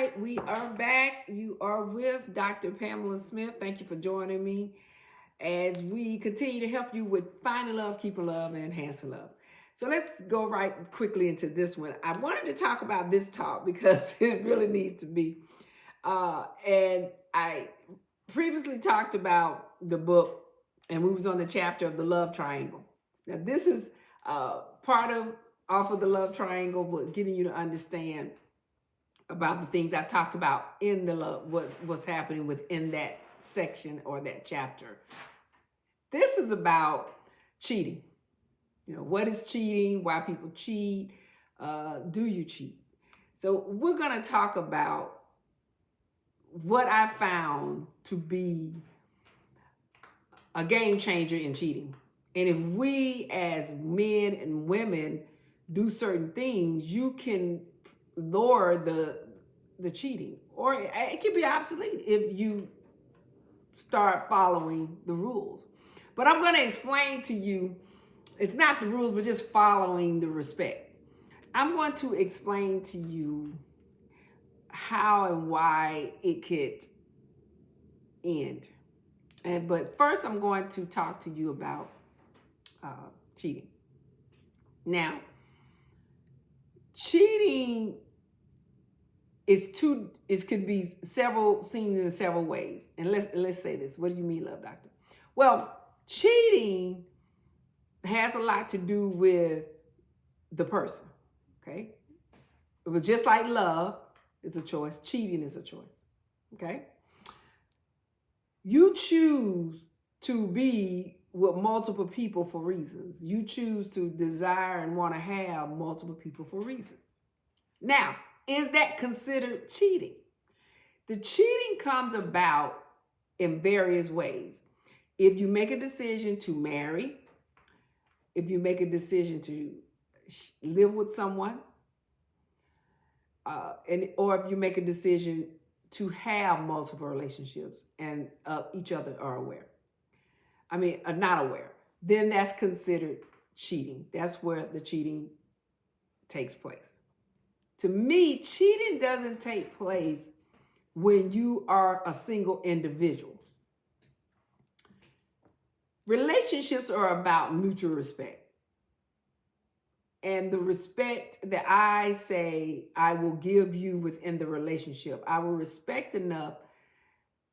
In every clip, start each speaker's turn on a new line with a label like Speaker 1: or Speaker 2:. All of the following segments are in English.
Speaker 1: right, we are back. You are with Dr. Pamela Smith. Thank you for joining me as we continue to help you with finding love, keeping love, and enhancing love. So let's go right quickly into this one. I wanted to talk about this talk because it really needs to be. And I previously talked about the book, and we was on the chapter of the love triangle. Now this is part of off of the love triangle, but getting you to understand about the things I talked about in the love, what's happening within that section or that chapter. This is about cheating. What is cheating? Why people cheat? Do you cheat? So we're going to talk about what I found to be a game changer in cheating. And if we as men and women do certain things, you can lower the cheating, or it can be obsolete if you start following the rules. But I'm going to explain to you, it's not the rules, but just following the respect. I'm going to explain to you how and why it could end. But first, I'm going to talk to you about cheating. Now, cheating it could be seen in several ways. And let's say this. What do you mean, love doctor? Well, cheating has a lot to do with the person. Okay? It was just like love is a choice, cheating is a choice. Okay? You choose to be with multiple people for reasons. You choose to desire and want to have multiple people for reasons. Now, is that considered cheating? The cheating comes about in various ways. If you make a decision to marry, if you make a decision to live with someone, or if you make a decision to have multiple relationships and each other are aware. Are not aware. Then that's considered cheating. That's where the cheating takes place. To me, cheating doesn't take place when you are a single individual. Relationships are about mutual respect. And the respect that I say I will give you within the relationship, I will respect enough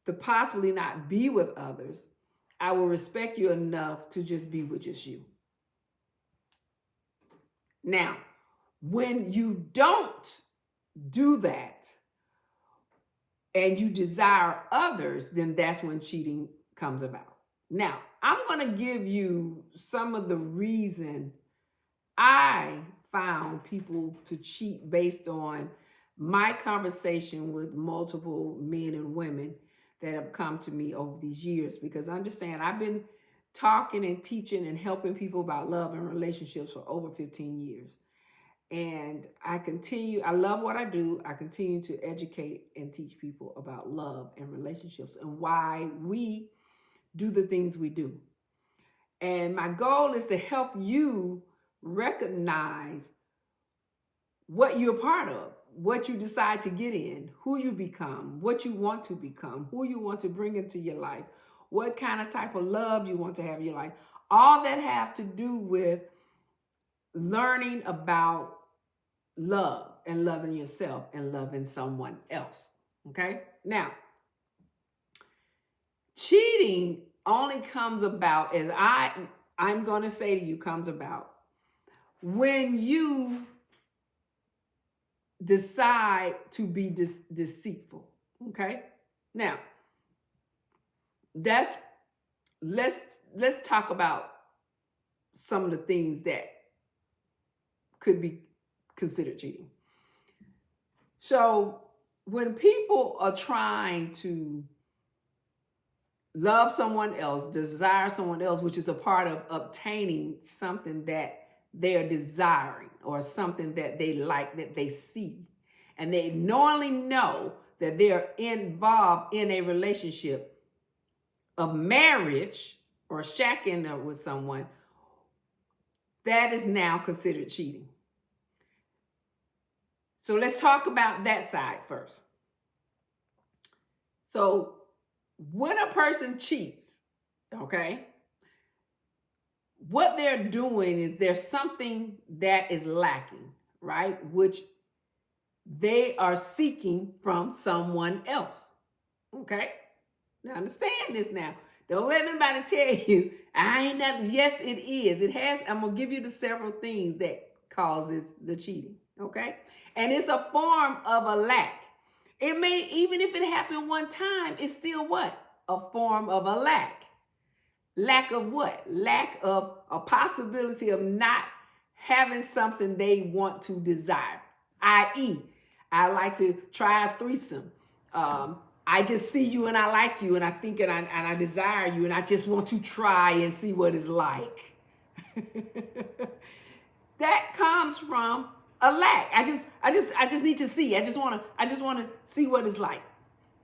Speaker 1: to possibly not be with others. I will respect you enough to just be with just you. Now, when you don't do that and you desire others, then that's when cheating comes about. Now, I'm going to give you some of the reason I found people to cheat based on my conversation with multiple men and women that have come to me over these years. Because understand, I've been talking and teaching and helping people about love and relationships for over 15 years. And I love what I do. I continue to educate and teach people about love and relationships and why we do the things we do. And my goal is to help you recognize what you're part of, what you decide to get in, who you become, what you want to become, who you want to bring into your life, what kind of type of love you want to have in your life. All that have to do with learning about love and loving yourself and loving someone else. Okay? Now, cheating only comes about, as I'm going to say to you, comes about when you decide to be deceitful. Okay? Now, let's talk about some of the things that could be considered cheating. So when people are trying to love someone else, desire someone else, which is a part of obtaining something that they are desiring or something that they like, that they see, and they knowingly know that they're involved in a relationship of marriage or shacking up with someone, that is now considered cheating. So let's talk about that side first. So when a person cheats, okay, what they're doing is there's something that is lacking, right? Which they are seeking from someone else. Okay? Now understand this now. Don't let anybody tell you, I ain't nothing. Yes, it is. It has, I'm gonna give you the several things that causes the cheating. Okay? And it's a form of a lack. It may, even if it happened one time, it's still what? A form of a lack. Lack of what? Lack of a possibility of not having something they want to desire. I.e., I like to try a threesome. I just see you and I like you and I think and I desire you and I just want to try and see what it's like. That comes from a lack. I just need to see. I just want to see what it's like.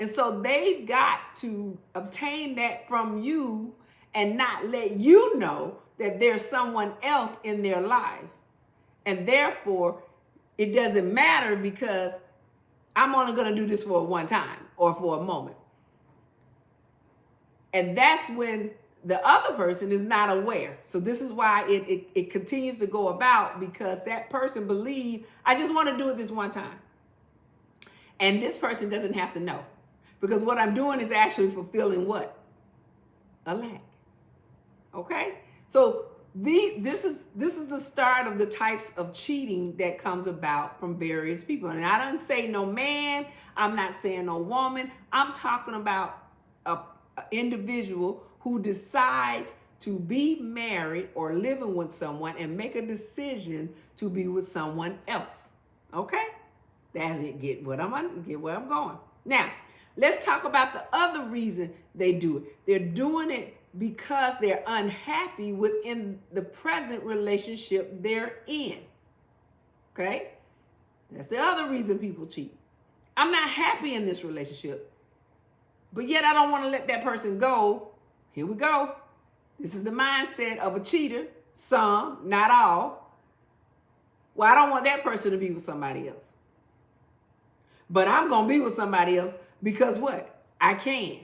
Speaker 1: And so they've got to obtain that from you and not let you know that there's someone else in their life. And therefore, it doesn't matter because I'm only going to do this for one time or for a moment. And that's when the other person is not aware. So this is why it continues to go about, because that person believes, I just want to do it this one time. And this person doesn't have to know. Because what I'm doing is actually fulfilling what? A lack. Okay? So this is the start of the types of cheating that comes about from various people. And I don't say no man, I'm not saying no woman. I'm talking about an individual who decides to be married or living with someone and make a decision to be with someone else. Okay? That's it. Get where I'm going. Now, let's talk about the other reason they do it. They're doing it because they're unhappy within the present relationship they're in. Okay? That's the other reason people cheat. I'm not happy in this relationship, but yet I don't want to let that person go. Here we go. This is the mindset of a cheater. Some, not all. Well, I don't want that person to be with somebody else. But I'm going to be with somebody else because what? I can.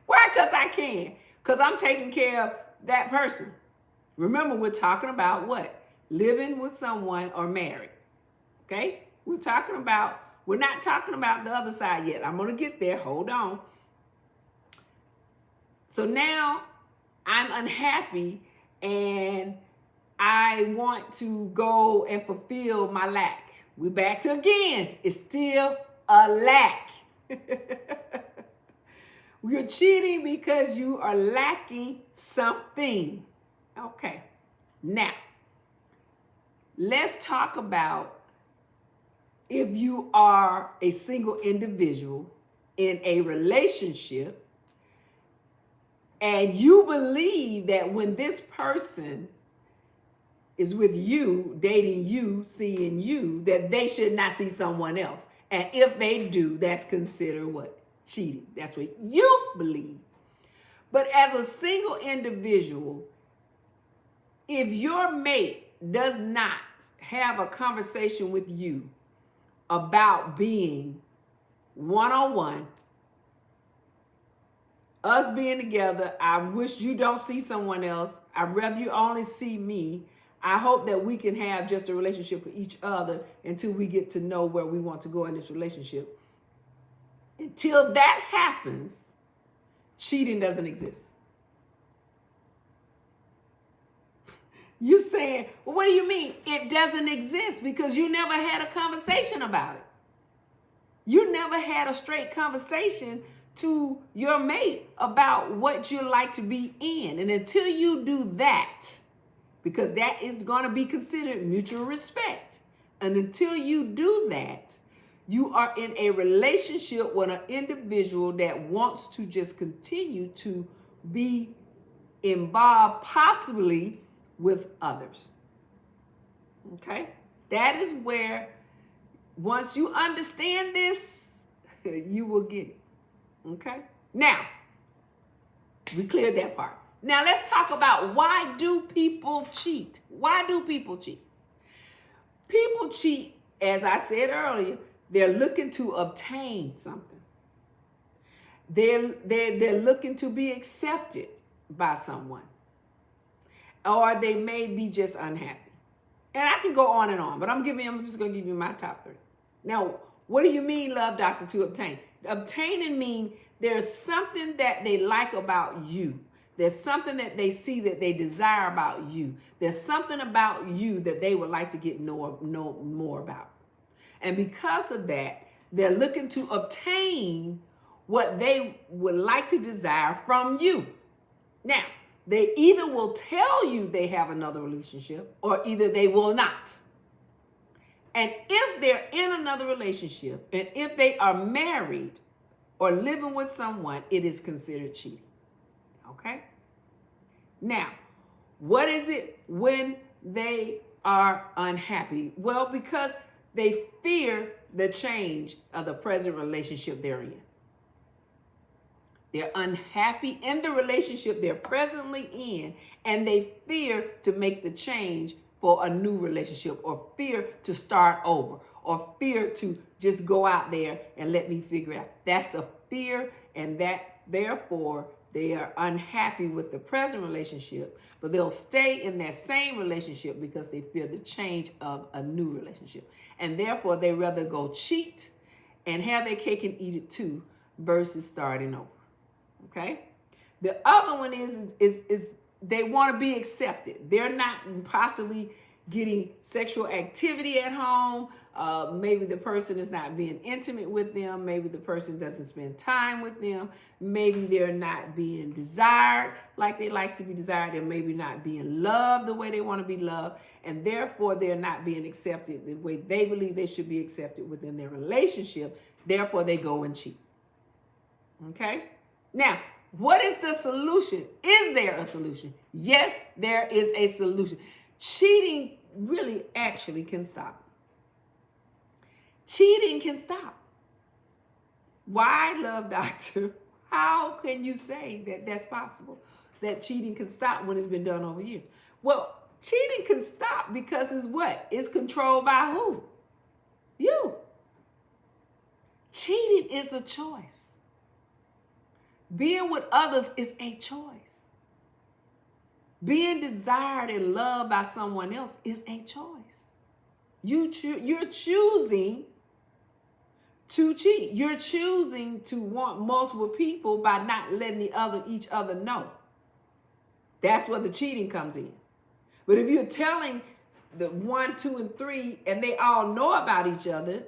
Speaker 1: Why? Because I can. Because I'm taking care of that person. Remember, we're talking about what? Living with someone or married. Okay? We're not talking about the other side yet. I'm going to get there. Hold on. So now I'm unhappy and I want to go and fulfill my lack. We're back to again. It's still a lack. You're cheating because you are lacking something. Okay. Now, let's talk about if you are a single individual in a relationship and you believe that when this person is with you, dating you, seeing you, that they should not see someone else. And if they do, that's considered what? Cheating. That's what you believe. But as a single individual, if your mate does not have a conversation with you about being one-on-one, us being together, I wish you don't see someone else. I'd rather you only see me. I hope that we can have just a relationship with each other until we get to know where we want to go in this relationship. Until that happens, cheating doesn't exist. You're saying, well, what do you mean? It doesn't exist because you never had a conversation about it. You never had a straight conversation to your mate about what you like to be in. And until you do that, because that is going to be considered mutual respect. And until you do that, you are in a relationship with an individual that wants to just continue to be involved possibly with others. Okay? That is where, once you understand this, you will get it. Okay? Now, we cleared that part. Now let's talk about, why do people cheat? Why do people cheat? People cheat, as I said earlier, They're looking to obtain something. They're looking to be accepted by someone. Or they may be just unhappy. And I can go on and on, but I'm just going to give you my top 3. Now, what do you mean, love doctor, to obtain? Obtaining means there's something that they like about you. There's something that they see that they desire about you. There's something about you that they would like to get know more about. And because of that, they're looking to obtain what they would like to desire from you. Now, they either will tell you they have another relationship or either they will not. And if they're in another relationship and if they are married or living with someone, it is considered cheating. Okay? Now, what is it when they are unhappy? Well, because they fear the change of the present relationship they're in. They're unhappy in the relationship they're presently in, and they fear to make the change for a new relationship, or fear to start over, or fear to just go out there and let me figure it out. That's a fear, and that therefore they are unhappy with the present relationship, but they'll stay in that same relationship because they fear the change of a new relationship. And therefore they rather go cheat and have their cake and eat it too versus starting over. Okay? The other one is they want to be accepted. They're not possibly getting sexual activity at home. Maybe the person is not being intimate with them. Maybe the person doesn't spend time with them. Maybe they're not being desired like they like to be desired. They're maybe not being loved the way they want to be loved. And therefore, they're not being accepted the way they believe they should be accepted within their relationship. Therefore, they go and cheat. Okay? Now, what is the solution? Is there a solution? Yes, there is a solution. Cheating really actually can stop. Cheating can stop. Why, love doctor? How can you say that that's possible? That cheating can stop when it's been done over years? Well, cheating can stop because it's what? It's controlled by who? You. Cheating is a choice. Being with others is a choice. Being desired and loved by someone else is a choice. You're choosing to cheat. You're choosing to want multiple people by not letting each other know. That's where the cheating comes in. But if you're telling the 1, 2, and 3, and they all know about each other,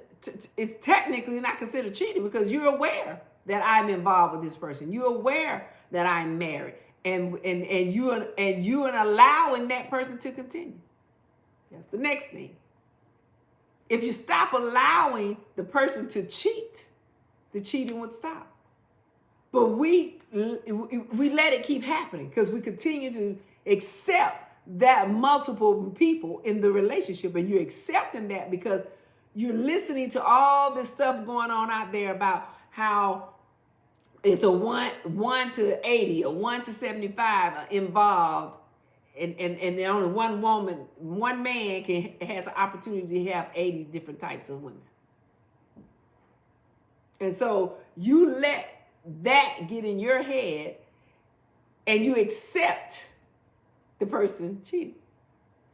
Speaker 1: it's technically not considered cheating because you're aware that I'm involved with this person. You're aware that I'm married, and you're allowing that person to continue. That's the next thing. If you stop allowing the person to cheat, the cheating would stop. But we let it keep happening because we continue to accept that multiple people in the relationship, and you're accepting that because you're listening to all this stuff going on out there about how it's a 1 to 80 or 1 to 75 involved, and only one man has an opportunity to have 80 different types of women. And so you let that get in your head and you accept the person cheating.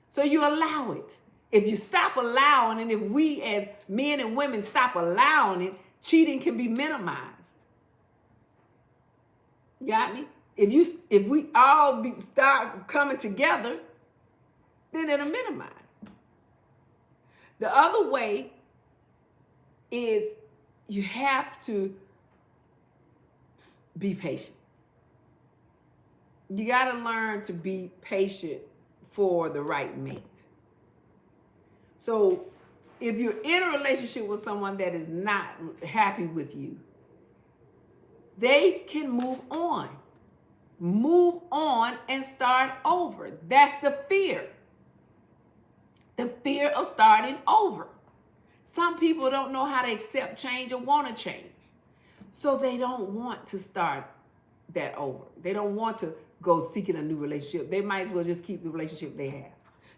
Speaker 1: So you allow it. If you stop allowing, and if we as men and women stop allowing it, cheating can be minimized. Got me? If we all start coming together, then it'll minimize. The other way is you have to be patient. You got to learn to be patient for the right mate. So if you're in a relationship with someone that is not happy with you, they can move on. Move on and start over. That's the fear. The fear of starting over. Some people don't know how to accept change or want to change. So they don't want to start that over. They don't want to go seeking a new relationship. They might as well just keep the relationship they have.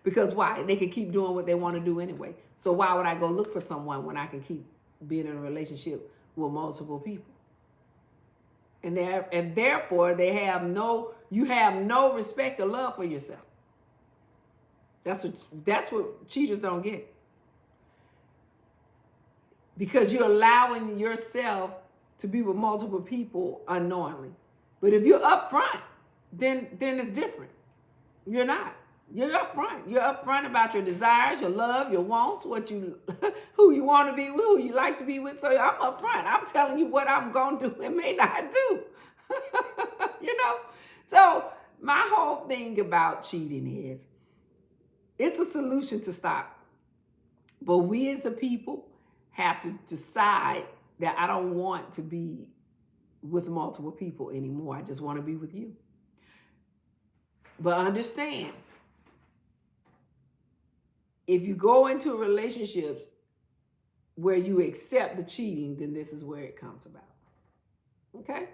Speaker 1: Because why? They can keep doing what they want to do anyway. So why would I go look for someone when I can keep being in a relationship with multiple people. And therefore you have no respect or love for yourself. That's what cheaters don't get. Because you're allowing yourself to be with multiple people unknowingly. But if you're upfront, then it's different. You're not. You're upfront. You're upfront about your desires, your love, your wants, who you want to be with, who you like to be with. So I'm upfront. I'm telling you what I'm going to do and may not do. You know? So my whole thing about cheating is it's a solution to stop. But we as a people have to decide that I don't want to be with multiple people anymore. I just want to be with you. But understand, if you go into relationships where you accept the cheating, then this is where it comes about. Okay?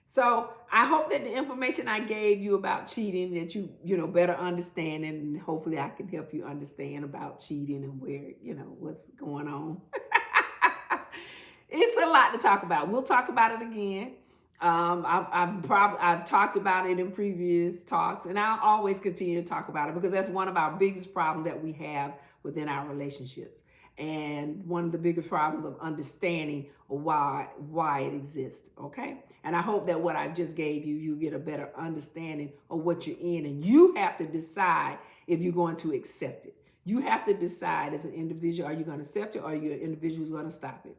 Speaker 1: So I hope that the information I gave you about cheating, that you better understand, and hopefully I can help you understand about cheating and where, what's going on. It's a lot to talk about. We'll talk about it again. I've talked about it in previous talks, and I'll always continue to talk about it because that's one of our biggest problems that we have within our relationships, and one of the biggest problems of understanding why it exists. Okay, and I hope that what I just gave you get a better understanding of what you're in, and you have to decide if you're going to accept it. You have to decide as an individual: are you going to accept it, or are you an individual who's going to stop it?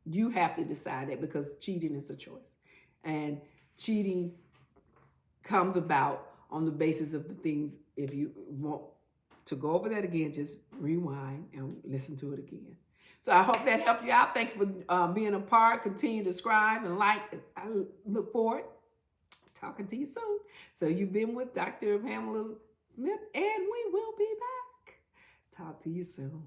Speaker 1: You have to decide that, because cheating is a choice. And cheating comes about on the basis of the things. If you want to go over that again, just rewind and listen to it again. So I hope that helped you out. Thank you for being a part. Continue to subscribe and like. I look forward to talking to you soon. So you've been with Dr. Pamela Smith, and we will be back. Talk to you soon.